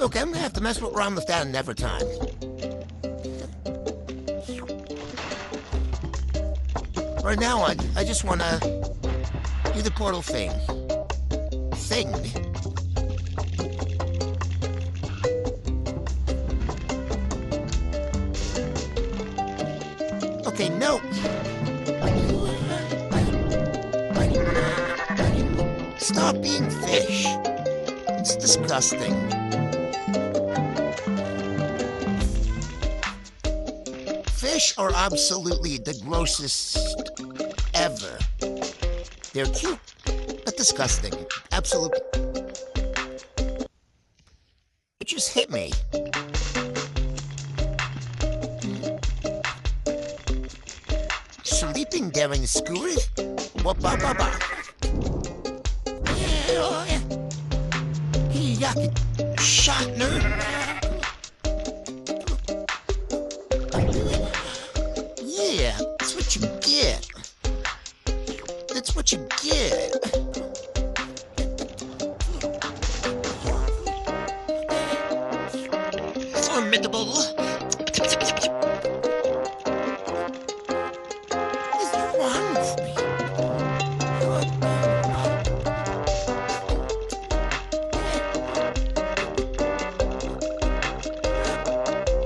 Okay, I'm gonna have to mess around with that another time. Right now, I just wanna do the portal thing. Thing. Okay, no. Stop being fish. It's disgusting. Fish are absolutely the grossest ever. They're cute, but disgusting. Absolutely. It just hit me. Sleeping during school? Wa-ba-ba-ba. Yuck, Shatner. Yeah, that's what you get. That's what you get. Formidable. What's wrong with me?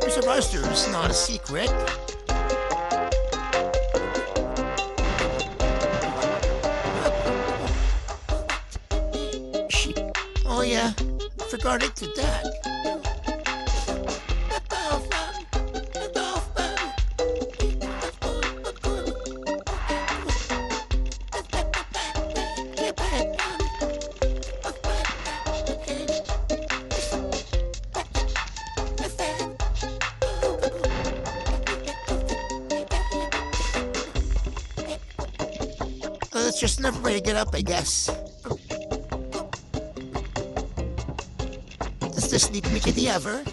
Mr. Buster is not a secret. Oh yeah, forgot it to that. That's just another way to get up, I guess. Does this need me to the ever?